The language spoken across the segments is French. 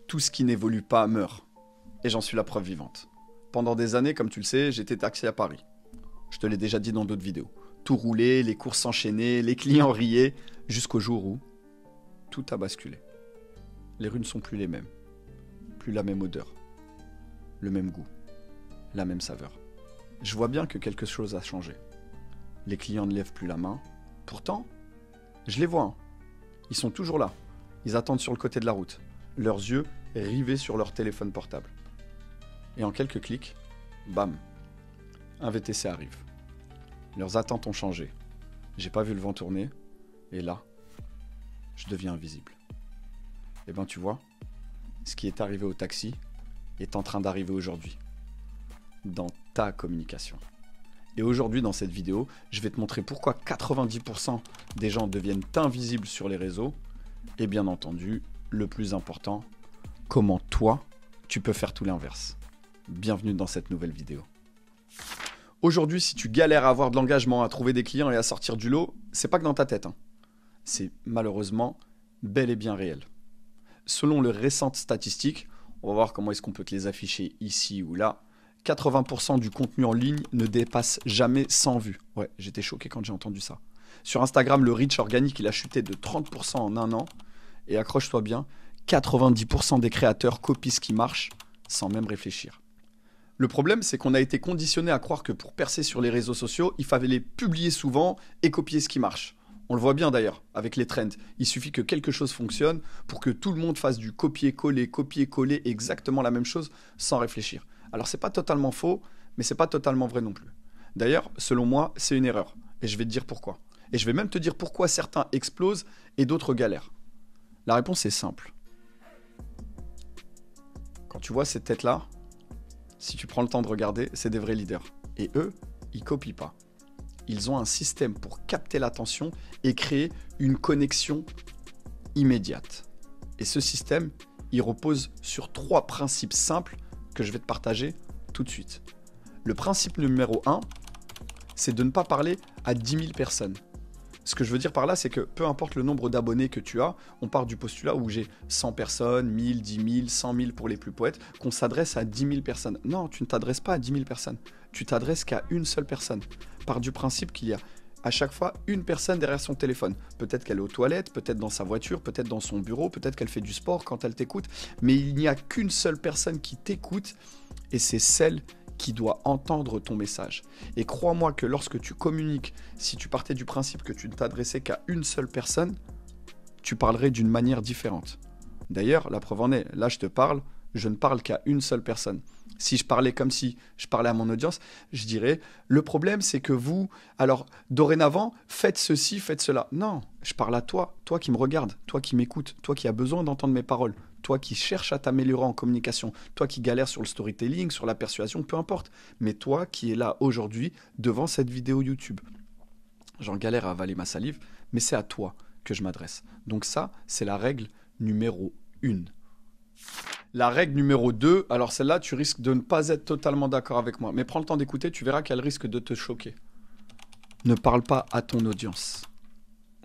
Tout ce qui n'évolue pas meurt. Et j'en suis la preuve vivante. Pendant des années, comme tu le sais, j'étais taxi à Paris. Je te l'ai déjà dit dans d'autres vidéos. Tout roulait, les courses s'enchaînaient, les clients riaient, jusqu'au jour où tout a basculé. Les rues ne sont plus les mêmes. Plus la même odeur. Le même goût. La même saveur. Je vois bien que quelque chose a changé. Les clients ne lèvent plus la main. Pourtant, je les vois. Hein. Ils sont toujours là. Ils attendent sur le côté de la route. Leurs yeux rivés sur leur téléphone portable. Et en quelques clics, bam, un VTC arrive. Leurs attentes ont changé. J'ai pas vu le vent tourner. Et là, je deviens invisible. Et ben tu vois, ce qui est arrivé au taxi est en train d'arriver aujourd'hui. Dans ta communication. Et aujourd'hui, dans cette vidéo, je vais te montrer pourquoi 90% des gens deviennent invisibles sur les réseaux. Et bien entendu, le plus important, comment toi, tu peux faire tout l'inverse. Bienvenue dans cette nouvelle vidéo. Aujourd'hui, si tu galères à avoir de l'engagement, à trouver des clients et à sortir du lot, c'est pas que dans ta tête. Hein. C'est malheureusement bel et bien réel. Selon les récentes statistiques, on va voir comment est-ce qu'on peut te les afficher ici ou là. 80% du contenu en ligne ne dépasse jamais 100 vues. Ouais, j'étais choqué quand j'ai entendu ça. Sur Instagram, le reach organique, il a chuté de 30% en un an. Et accroche-toi bien, 90% des créateurs copient ce qui marche sans même réfléchir. Le problème, c'est qu'on a été conditionné à croire que pour percer sur les réseaux sociaux, il fallait publier souvent et copier ce qui marche. On le voit bien d'ailleurs avec les trends. Il suffit que quelque chose fonctionne pour que tout le monde fasse du copier-coller, exactement la même chose sans réfléchir. Alors c'est pas totalement faux, mais c'est pas totalement vrai non plus. D'ailleurs, selon moi, c'est une erreur. Et je vais te dire pourquoi. Et je vais même te dire pourquoi certains explosent et d'autres galèrent. La réponse est simple. Quand tu vois cette tête-là, si tu prends le temps de regarder, c'est des vrais leaders. Et eux, ils copient pas. Ils ont un système pour capter l'attention et créer une connexion immédiate. Et ce système, il repose sur 3 principes simples que je vais te partager tout de suite. Le principe numéro 1, c'est de ne pas parler à 10 000 personnes. Ce que je veux dire par là, c'est que peu importe le nombre d'abonnés que tu as, on part du postulat où j'ai 100 personnes, 1000, 10 000, 100 000 pour les plus poètes, qu'on s'adresse à 10 000 personnes. Non, tu ne t'adresses pas à 10 000 personnes. Tu t'adresses qu'à une seule personne. Part du principe qu'il y a à chaque fois une personne derrière son téléphone. Peut-être qu'elle est aux toilettes, peut-être dans sa voiture, peut-être dans son bureau, peut-être qu'elle fait du sport quand elle t'écoute. Mais il n'y a qu'une seule personne qui t'écoute et c'est celle qui doit entendre ton message. Et crois-moi que lorsque tu communiques, si tu partais du principe que tu ne t'adressais qu'à une seule personne, tu parlerais d'une manière différente. D'ailleurs, la preuve en est, là je te parle, je ne parle qu'à une seule personne. Si je parlais comme si je parlais à mon audience, je dirais, le problème c'est que vous, alors dorénavant, faites ceci, faites cela. Non, je parle à toi, toi qui me regardes, toi qui m'écoutes, toi qui as besoin d'entendre mes paroles, toi qui cherches à t'améliorer en communication, toi qui galères sur le storytelling, sur la persuasion, peu importe. Mais toi qui es là aujourd'hui devant cette vidéo YouTube. J'en galère à avaler ma salive, mais c'est à toi que je m'adresse. Donc ça, c'est la règle numéro 1. La règle numéro 2, alors celle-là, tu risques de ne pas être totalement d'accord avec moi. Mais prends le temps d'écouter, tu verras qu'elle risque de te choquer. Ne parle pas à ton audience.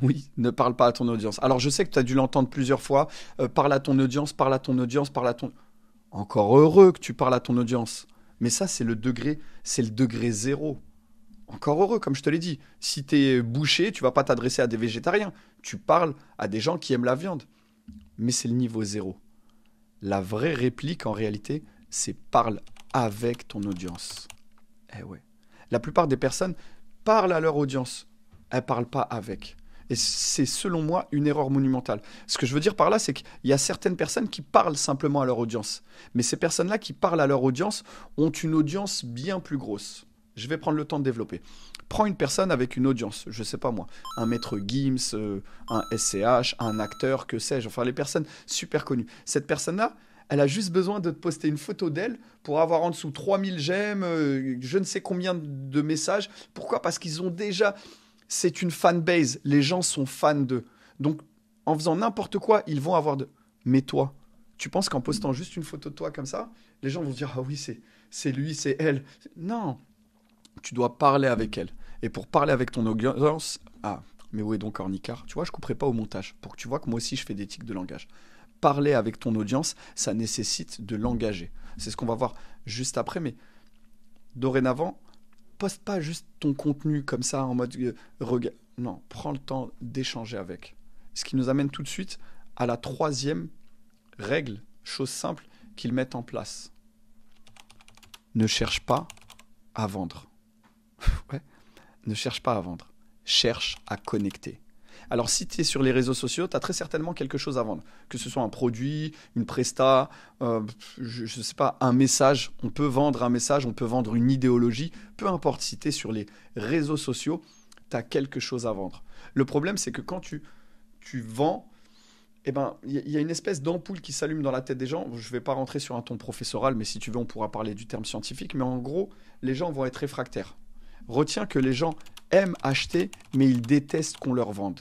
Oui, ne parle pas à ton audience. Alors je sais que tu as dû l'entendre plusieurs fois. Parle à ton audience, parle à ton audience, parle à ton... Encore heureux que tu parles à ton audience. Mais ça, c'est le degré 0. Encore heureux, comme je te l'ai dit. Si tu es boucher, tu vas pas t'adresser à des végétariens. Tu parles à des gens qui aiment la viande. Mais c'est le niveau 0. La vraie réplique, en réalité, c'est parle avec ton audience. Eh ouais. La plupart des personnes parlent à leur audience. Elles ne parlent pas avec. Et c'est, selon moi, une erreur monumentale. Ce que je veux dire par là, c'est qu'il y a certaines personnes qui parlent simplement à leur audience. Mais ces personnes-là qui parlent à leur audience ont une audience bien plus grosse. Je vais prendre le temps de développer. Prends une personne avec une audience, je sais pas moi, un maître Gims, un SCH, un acteur, que sais-je, enfin les personnes super connues. Cette personne-là, elle a juste besoin de te poster une photo d'elle pour avoir en dessous 3000 j'aime, je ne sais combien de messages. Pourquoi ? Parce qu'ils ont déjà... C'est une fanbase, les gens sont fans d'eux. Donc, en faisant n'importe quoi, ils vont avoir de... Mais toi, tu penses qu'en postant juste une photo de toi comme ça, les gens vont se dire « Ah oui, c'est lui, c'est elle. » Non, tu dois parler avec elle. Et pour parler avec ton audience... Ah, mais où est donc Ornicard ? Tu vois, je ne couperai pas au montage pour que tu vois que moi aussi, je fais des tics de langage. parler avec ton audience, ça nécessite de l'engager. C'est ce qu'on va voir juste après, mais dorénavant, poste pas juste ton contenu comme ça en mode regard. Non, prends le temps d'échanger avec. Ce qui nous amène tout de suite à la troisième règle, chose simple qu'ils mettent en place. Ne cherche pas à vendre. Ouais. Ne cherche pas à vendre. Cherche à connecter. Alors, si tu es sur les réseaux sociaux, tu as très certainement quelque chose à vendre. Que ce soit un produit, une presta, je ne sais pas, un message. On peut vendre un message, on peut vendre une idéologie. Peu importe, si tu es sur les réseaux sociaux, tu as quelque chose à vendre. Le problème, c'est que quand tu vends, eh ben, y a une espèce d'ampoule qui s'allume dans la tête des gens. Je ne vais pas rentrer sur un ton professoral, mais si tu veux, on pourra parler du terme scientifique. Mais en gros, les gens vont être réfractaires. Retiens que les gens aiment acheter, mais ils détestent qu'on leur vende.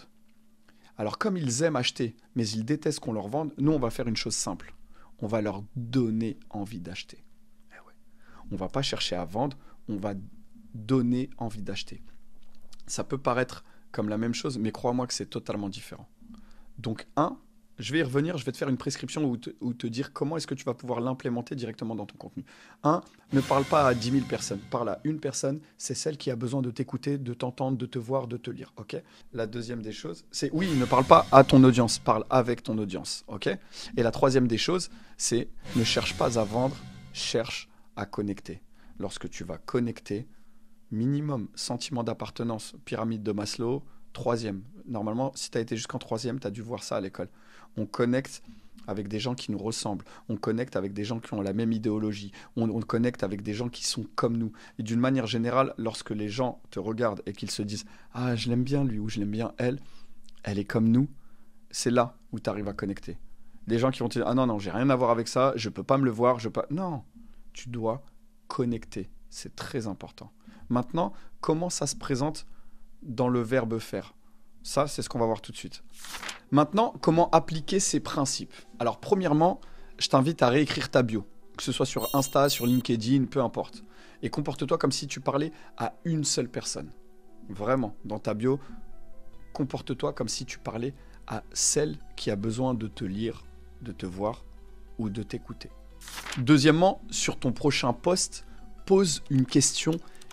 Alors, comme ils aiment acheter, mais ils détestent qu'on leur vende, nous, on va faire une chose simple. On va leur donner envie d'acheter. Eh ouais. On ne va pas chercher à vendre, on va donner envie d'acheter. Ça peut paraître comme la même chose, mais crois-moi que c'est totalement différent. Donc, je vais y revenir, je vais te faire une prescription ou te dire comment est-ce que tu vas pouvoir l'implémenter directement dans ton contenu. Ne parle pas à 10 000 personnes, parle à une personne, c'est celle qui a besoin de t'écouter, de t'entendre, de te voir, de te lire, ok? La deuxième des choses, c'est oui, ne parle pas à ton audience, parle avec ton audience, ok? Et la troisième des choses, c'est ne cherche pas à vendre, cherche à connecter. Lorsque tu vas connecter, minimum sentiment d'appartenance, pyramide de Maslow, troisième. Normalement, si tu as été jusqu'en troisième, tu as dû voir ça à l'école. On connecte avec des gens qui nous ressemblent. On connecte avec des gens qui ont la même idéologie. On connecte avec des gens qui sont comme nous. Et d'une manière générale, lorsque les gens te regardent et qu'ils se disent « Ah, je l'aime bien lui » ou « Je l'aime bien elle », elle est comme nous, c'est là où tu arrives à connecter. Des gens qui vont te dire « Ah non, non, j'ai rien à voir avec ça, je peux pas me le voir, je peux pas... » Non, tu dois connecter. C'est très important. Maintenant, comment ça se présente dans le verbe faire? Ça, c'est ce qu'on va voir tout de suite. Maintenant, comment appliquer ces principes? Alors, premièrement, je t'invite à réécrire ta bio, que ce soit sur Insta, sur LinkedIn, peu importe. Et comporte-toi comme si tu parlais à une seule personne. Vraiment, dans ta bio, comporte-toi comme si tu parlais à celle qui a besoin de te lire, de te voir ou de t'écouter. Deuxièmement, sur ton prochain post, pose une question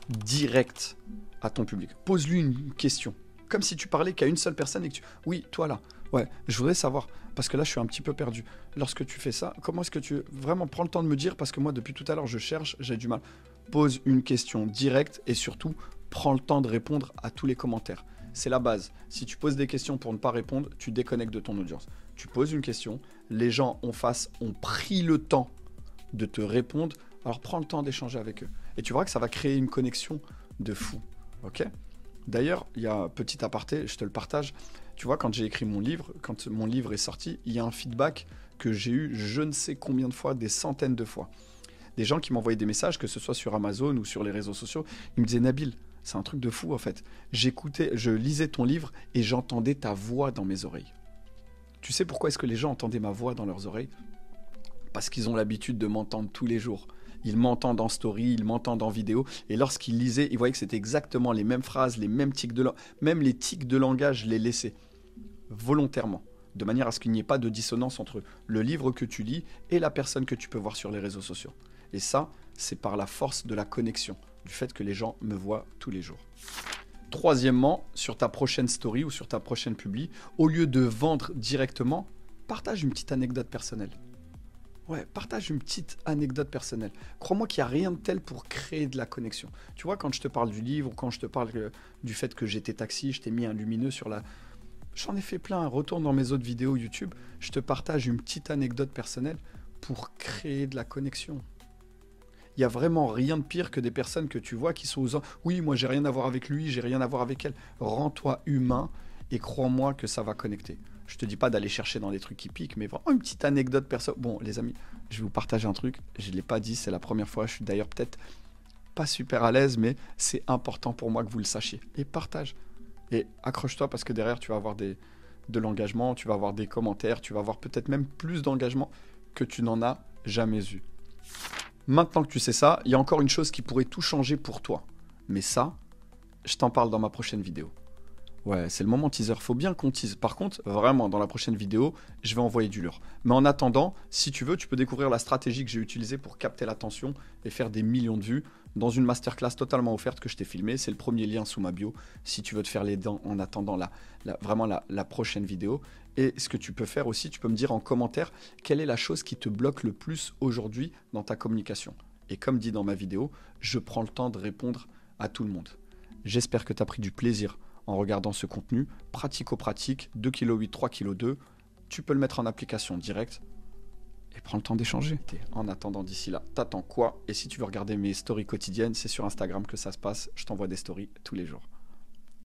directe à ton public. Pose-lui une question. Comme si tu parlais qu'à une seule personne et que tu... Oui, toi là. Ouais, je voudrais savoir, parce que là, je suis un petit peu perdu. Lorsque tu fais ça, comment est-ce que tu... Vraiment, prends le temps de me dire, parce que moi, depuis tout à l'heure, je cherche, j'ai du mal. Pose une question directe et surtout, prends le temps de répondre à tous les commentaires. C'est la base. Si tu poses des questions pour ne pas répondre, tu déconnectes de ton audience. Tu poses une question, les gens en face ont pris le temps de te répondre, alors prends le temps d'échanger avec eux. Et tu verras que ça va créer une connexion de fou. Ok ? D'ailleurs, il y a un petit aparté, je te le partage. Tu vois, quand j'ai écrit mon livre, quand mon livre est sorti, il y a un feedback que j'ai eu je ne sais combien de fois, des centaines de fois. Des gens qui m'envoyaient des messages, que ce soit sur Amazon ou sur les réseaux sociaux, ils me disaient « Nabil, c'est un truc de fou en fait. J'écoutais, je lisais ton livre et j'entendais ta voix dans mes oreilles. » Tu sais pourquoi est-ce que les gens entendaient ma voix dans leurs oreilles? Parce qu'ils ont l'habitude de m'entendre tous les jours. Ils m'entendent en story, ils m'entendent en vidéo. Et lorsqu'ils lisaient, ils voyaient que c'était exactement les mêmes phrases, les mêmes tics de langage. Même les tics de langage, je les laissais volontairement. De manière à ce qu'il n'y ait pas de dissonance entre le livre que tu lis et la personne que tu peux voir sur les réseaux sociaux. Et ça, c'est par la force de la connexion, du fait que les gens me voient tous les jours. Troisièmement, sur ta prochaine story ou sur ta prochaine publi, au lieu de vendre directement, partage une petite anecdote personnelle. Ouais, partage une petite anecdote personnelle. Crois-moi qu'il n'y a rien de tel pour créer de la connexion. Tu vois, quand je te parle du livre ou quand je te parle du fait que j'étais taxi, je t'ai mis un lumineux sur la... J'en ai fait plein. Retourne dans mes autres vidéos YouTube. Je te partage une petite anecdote personnelle pour créer de la connexion. Il n'y a vraiment rien de pire que des personnes que tu vois qui sont aux... Oui, moi, j'ai rien à voir avec lui, j'ai rien à voir avec elle. Rends-toi humain et crois-moi que ça va connecter. Je te dis pas d'aller chercher dans des trucs qui piquent, mais vraiment une petite anecdote perso. Bon, les amis, je vais vous partager un truc. Je ne l'ai pas dit, c'est la première fois. Je suis d'ailleurs peut-être pas super à l'aise, mais c'est important pour moi que vous le sachiez. Et partage. Et accroche-toi parce que derrière, tu vas avoir de l'engagement, tu vas avoir des commentaires, tu vas avoir peut-être même plus d'engagement que tu n'en as jamais eu. Maintenant que tu sais ça, il y a encore une chose qui pourrait tout changer pour toi. Mais ça, je t'en parle dans ma prochaine vidéo. Ouais, c'est le moment teaser. Faut bien qu'on tease. Par contre, vraiment, dans la prochaine vidéo, je vais envoyer du leurre. Mais en attendant, si tu veux, tu peux découvrir la stratégie que j'ai utilisée pour capter l'attention et faire des millions de vues dans une masterclass totalement offerte que je t'ai filmée. C'est le premier lien sous ma bio si tu veux te faire les dents en attendant vraiment la prochaine vidéo. Et ce que tu peux faire aussi, tu peux me dire en commentaire quelle est la chose qui te bloque le plus aujourd'hui dans ta communication. Et comme dit dans ma vidéo, je prends le temps de répondre à tout le monde. J'espère que tu as pris du plaisir en regardant ce contenu pratico-pratique, 2,8 kg, 3,2 kg. Tu peux le mettre en application directe et prends le temps d'échanger. En attendant, d'ici là, t'attends quoi? Et si tu veux regarder mes stories quotidiennes, c'est sur Instagram que ça se passe. Je t'envoie des stories tous les jours.